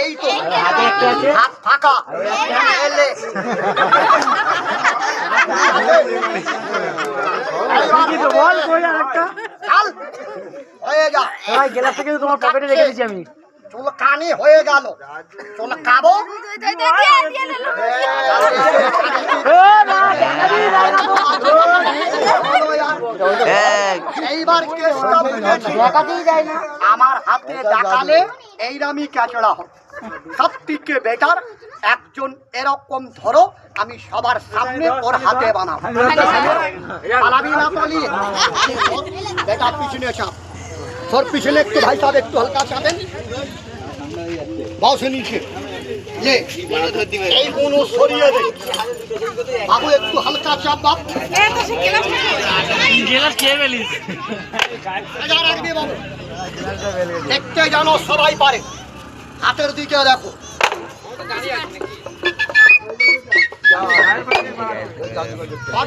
এই তো হাত ফাঁকা এলে বল কই আরেকটা চাল হয়ে যা ভাই গেলাস থেকে তোমার পকেটে রেখে দিয়েছি আমি চুল কানি হয়ে গেল চুল কাবো এইবার কেসটা বুঝেছি আমার হাতে দেখালে এইরামি ক্যাচড়া হবে সব থেকে বেটার একজন এরকম ধরো আমি সবার সামনে ওর হাতে বানাবো পালাবি না পালিয়ে বেটা পিছনে চাপ তোর পিছনে একটু ভাই সাহেব একটু হালকা চাপেন বাউসে নিচে লে এই কোনো সরিয়ে দে বাবু একটু হালকা চাপ বাপ গেলাস খেয়ে ফেলিস রাখবি বাবু দেখতে জানো সবাই পারে হাতের দিকে দেখো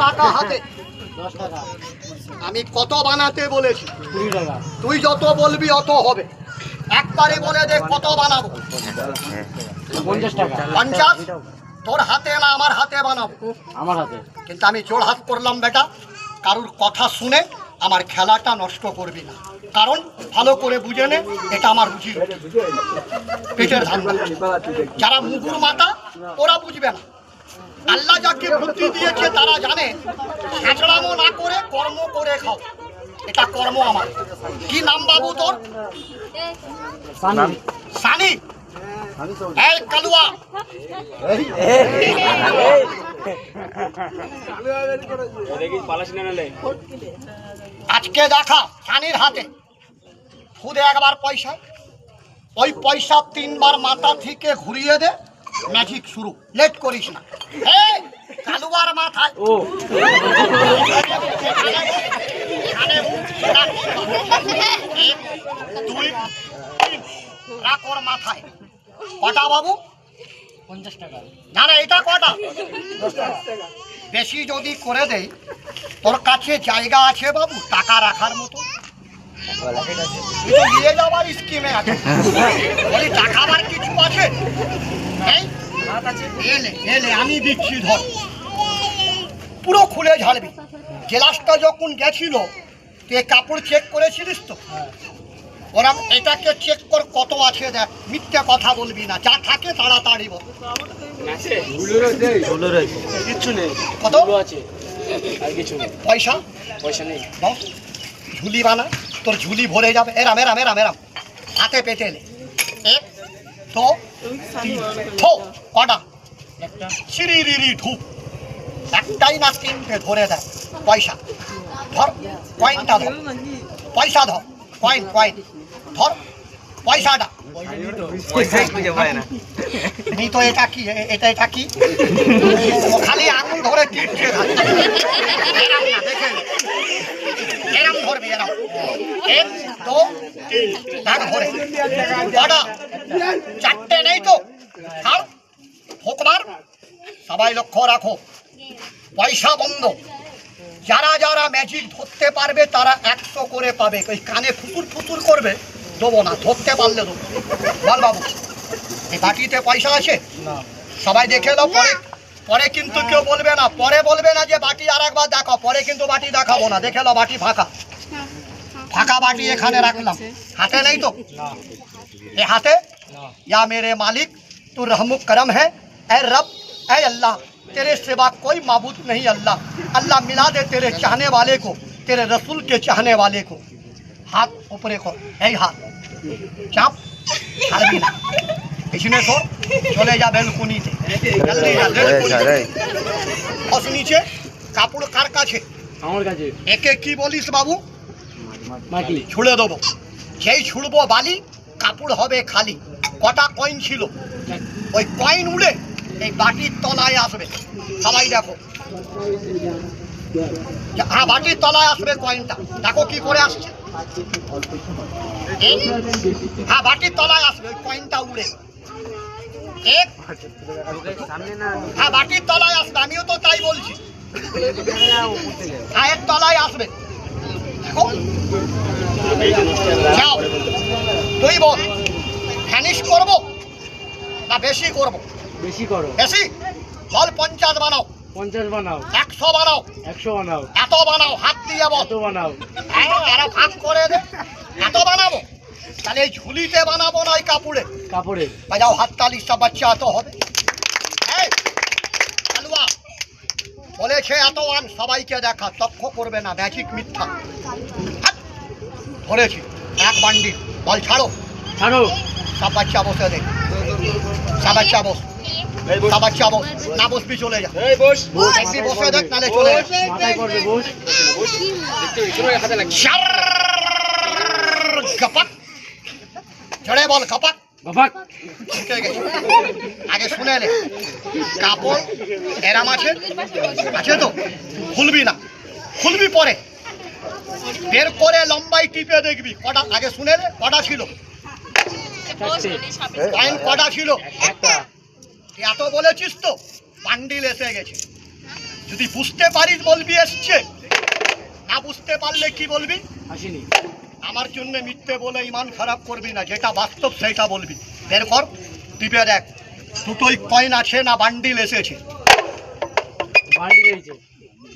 টাকা হাতে আমি কত বানাতে বলেছি তুই যত বলবি অত হবে একবারে বলে দেখ কত বানাবো 50 টাকা 50 তোর হাতে না আমার হাতে বানাবো আমার হাতে কিন্তু আমি জোর হাত করলাম বেটা কারুর কথা শুনে আমার খেলাটা নষ্ট করবি না কারণ ভালো করে বুঝে নে এটা আমার রুচি পেটের ধান্দা যারা মুগুর মাথা ওরা বুঝবে না আল্লাহ যাকে বুদ্ধি দিয়েছে তারা জানে ছেঁচড়ামো না করে কর্ম করে খাও এটা কর্ম আমার কি নাম বাবু তোর সানি এই কালুয়া আজকে দেখা সানির হাতে খুদে একবার পয়সা ওই পয়সা 3 বার মাথা থেকে ঘুরিয়ে দে ম্যাজিক শুরু লেট করিস না এই কালুয়ার মাথায় ও রাখোর মাথায় কটা বাবু 50 টাকা না না এটা কটা বেশি যদি করে দেই তোর কাছে জায়গা আছে বাবু টাকা রাখার মতো নিয়ে যাওয়ার স্কিমে আছে বলি টাকা আমার কিছু আছে এই এলে এলে আমি দিচ্ছি ধর পুরো খুলে ঝাড়বি গ্লাসটা যখন গেছিল তুই কাপড় চেক করেছিলিস তো ওরা এটাকে চেক কর কত আছে দেখ মিথ্যে কথা বলবি না যা থাকে তাড়াতাড়ি বল কিচ্ছু নেই কত আছে আর কিছু নেই পয়সা পয়সা নেই ঝুলি বানা তোর ঝুলি ভরে যাবে এরাম এরাম এরাম এরাম হাতে পেতে এলে এক তো থো কটা সিঁড়ি ঢুক একটাই না 3টে ধরে দেয় পয়সা ধর কয়েনটা ধর পয়সা ধর কয়েন কয়েন ধর পয়সাটা নি তো এটা কি এটা কি খালি আঙুল ধরে টিপছে এরম না দেখে এরম ধরবি এরম 1 2 3 দাগ ধরে কটা 4টে নেই তো ছাড় ফোকবার সবাই লক্ষ্য রাখো পয়সা বন্ধ যারা যারা ম্যাজিক ধরতে পারবে তারা 100 করে পাবে ওই কানে ফুতুর ফুতুর করবে দেবো না ধরতে পারলে দেবো বল বাবু এই বাটিতে পয়সা আছে না সবাই দেখে নাও পরে পরে কিন্তু কেউ বলবে না পরে বলবে না যে বাটি আর একবার দেখো পরে কিন্তু বাটি দেখাবো না দেখে নাও বাটি ফাঁকা ফাঁকা বাটি এখানে রাখলাম হাতে নেই তো এ হাতে या मेरे मालिक तू रहम करम है ऐ रब ऐ अल्लाह तेरे सिवा कोई माबूद नहीं अल्लाह अल्लाह मिला दे तेरे चाहने वाले को तेरे रसूल के चाहने वाले को हाथ ऊपरे को এই হাত চাপ ছাড়বি না পিছনে সর চলে যা বেলকুনিতে জলদি যা বেলকুনিতে বস নিচে কাপড় কার কাছে আমার কাছে একে কি বলিস বাবু মাটি ছুড়ে দেবো যেই ছুড়বো বালি কাপড় হবে খালি কটা কয়েন ছিল ওই কয়েন উড়ে এই বাটির তলায় আসবে সবাই দেখো হ্যাঁ বাটির তলায় আসবে কয়েনটা দেখো কি করে আসছে হ্যাঁ বাটির তলায় আসবে ওই কয়েনটা উড়ে এক হ্যাঁ বাটির তলায় আসবে আমিও তো তাই বলছি হ্যাঁ এর তলায় আসবে দেখো যাও তুই বল ভ্যানিশ করবো না বেশি করব? বেশি করো। বেশি? বল 50 বানাও। 50 বানাও। 100 বানাও। 100 বানাও। এত বানাও, হাত দিয়ে বল। এত বানাও। হ্যাঁ, আরো ভাগ করে দে। এত বানাবো? তাহলে এই ঝুলিতে বানাবো না ওই কাপড়ে? কাপড়ে। বাজাও হাততালি, সব বাচ্চা এত হবে। এই আলুয়া বলেছে এত আন, সবাইকে দেখা, তক্ষ করবে না, ম্যাজিক মিথ্যা। হাত। ধরেছি এক বান্ডিল। বল ছাড়ো। ছাড়ো। সব বাচ্চা বসে দে। সব বাচ্চা বস। সব বাচ্চা বস। না বসবি চলে যা। এই বস। একদি বসে দেখ, নালে চলে যা। মাথায় পড়বে বস। গপাক। ঝড়ে বল গপাক। বাবাক। ঢুকে গেছে। আগে শুনে নে, কাপড় এরাম আছে, আছে তো? খুলবি না, খুলবি পরে। বের করে লম্বাই টিপে দেখবি কটা। আগে শুনে নে, কটা ছিল? কয়েন কটা ছিল? একটা। এত বলেছিস তো, বান্ডিল এসে গেছে। যদি বুঝতে পারিস বলবি এসছে, না বুঝতে পারলে কি বলবি? আসেনি। আমার জন্য মিথ্যে বলে ইমান খারাপ করবি না, যেটা বাস্তব সেটা বলবি। বের কর, টিপে দেখ দুটোই কয়েন আছে না বান্ডিল এসেছে। বান্ডিল হয়েছে।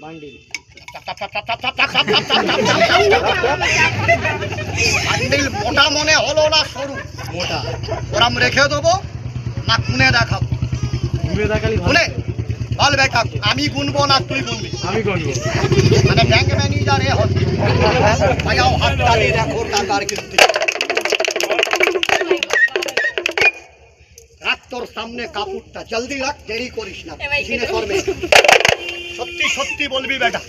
বান্ডিল। বান্ডিল মোটা মনে হলো না সরু? মোটা। ওরাম রেখে দেবো না গুনে দেখাবো? ঘুরে দেখালি ভালো। গুনে বল বেটা, আমি গুনবো না তুই গুনবি? আমি গুনবো। মানে ব্যাংক ম্যানেজারে হচ্ছে। ভাইয়াও হাততালি দেখো টাকার কিন্তু। রাখ তোর সামনে কাপড়টা, জলদি রাখ, দেরি করিস না। কিনে করবে। সত্যি সত্যি বলবি বেটা,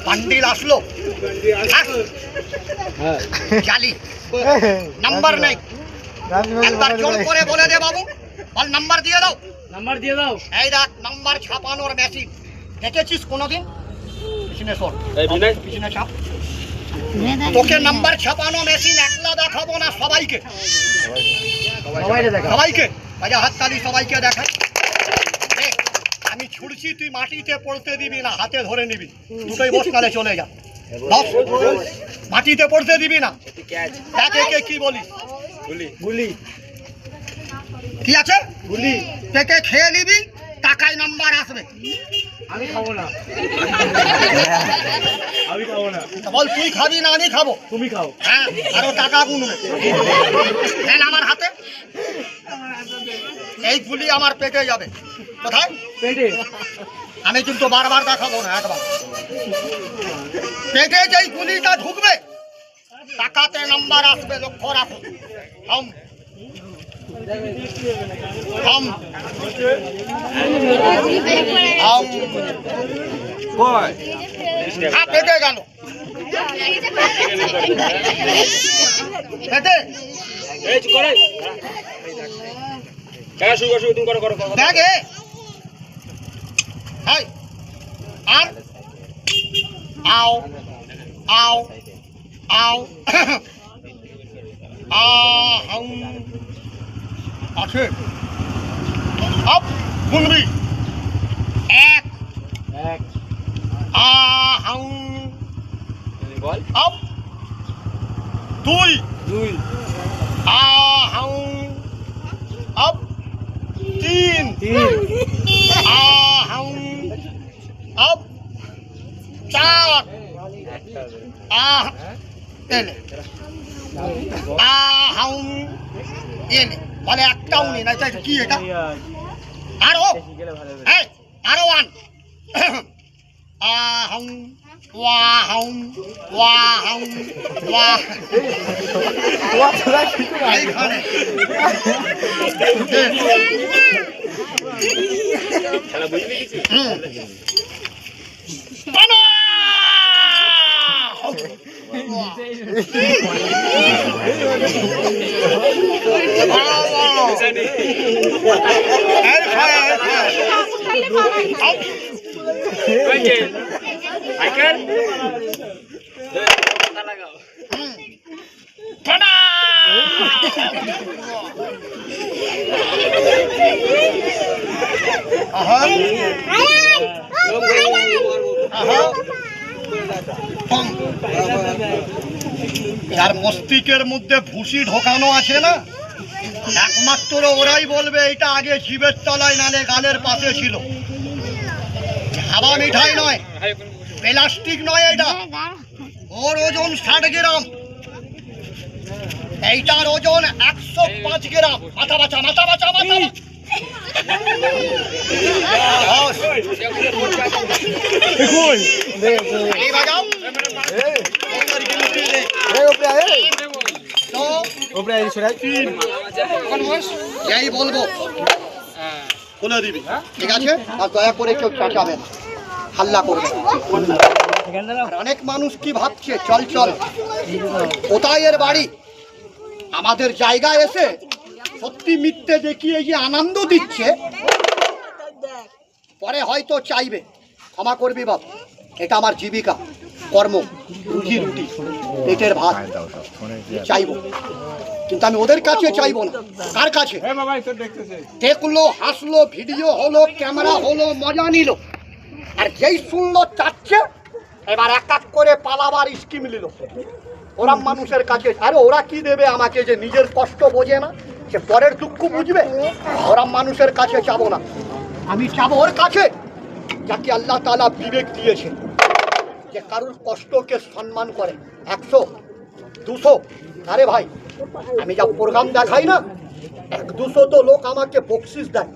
বান্ডিল আসলো? হ্যাঁ। জালি নাম্বার নেই। একবার জোর করে বলে দে বাবু, বল নাম্বার দিয়ে দাও। নাম্বার দিয়ে দাও। এই দেখ নাম্বার ছাপানোর মেশিন, দেখেছিস কোনোদিন? পিছনে সর, পিছনে ছাপ। তোকে নাম্বার ছাপানো মেশিন একলা দেখাবো না, সবাইকে। সবাইকে দেখা। সবাইকে বাজা হাততালি, সবাইকে দেখা। দেখ, আমি ছুড়ছি, তুই মাটিতে পড়তে দিবি না, হাতে ধরে নিবি। দুটোই বস, নালে চলে যা। বস। মাটিতে পড়তে দিবি না। দেখ একে কি বলি? গুলি। কি আছে? গুলি। পেটে খেয়ে নিবি, টাকায় নাম্বার আসবে। আমি খাবো না। আমি খাবো না। তা বল তুই খাবি না আমি খাবো? তুমি খাও। হ্যাঁ, আরো টাকা গুনবে। দেন আমার হাতে। এই গুলি আমার পেটে যাবে। কোথায়? পেটে। আমি কিন্তু বারবার দেখাবো না, একবার। পেটে যেই গুলিটা ঢুকবে, টাকাতে নাম্বার আসবে, লক্ষ্য রাখো। থাম থাম থাম। হ্যাঁ, পেটে গেল। পেটে ব্যাগে। হাই আর আও আও আও আউ আছে। আপ গুনবি। এক এক। আউ বল। আপ। দুই দুই। আউ আপ। তিন তিন। আউ আপ। চার এলে আউ এলে। বলে একটাও নেই না, কি এটা? আরো এই আরো ওয়ান। আহাউ ওয়াহাউ ওয়াহাউ ওয়া। এইখানে যার মস্তিষ্কের মধ্যে ভুসি ঢোকানো আছে না, 1 মাস মাত্র ওরাই বলবে এটা আগে জীবের তলায় নালে গালের পাশে ছিল। হাওয়া মিঠাই নয়, প্লাস্টিক নয়, এটা ওর ওজন 60 গ্রাম, এইটার ওজন 105 গ্রাম। মাথা বাঁচা, মাথা বাঁচা, মাথা বাঁচা। এই বাজাও। এই বলবো বলে দিবি, ঠিক আছে? আর দয়া করে কেউ চাচাবে না, হাল্লা করবে না। আর অনেক মানুষ কি ভাবছে, চল চল কোথায় এর বাড়ি, আমাদের জায়গায় এসে সত্যি মিথ্যে দেখিয়ে যে আনন্দ দিচ্ছে, পরে হয়তো চাইবে ক্ষমা করবি বাপ, এটা আমার জীবিকা, কর্ম, রুজি রুটি, পেটের ভাত, চাইবো। কিন্তু আমি ওদের কাছে চাইবো না। কার কাছে? দেখলো, হাসলো, ভিডিও হলো, ক্যামেরা হলো, মজা নিল, আর যেই শুনলো চাচ্ছে এবার এক এক করে পালাবার স্কিম নিল। ওরা মানুষের কাছে, আরে ওরা কি দেবে আমাকে, যে নিজের কষ্ট বোঝে না, সে পরের দুঃখ বুঝবে? ওরা মানুষের কাছে যাবো না, আমি যাবো ওর কাছে যাকে আল্লাহ তাআলা বিবেক দিয়েছে, যে কারুর কষ্টকে সম্মান করে। 100, 200, আরে ভাই আমি যা প্রোগ্রাম দেখাই না, 100-200 তো লোক আমাকে বকশিস দেয়।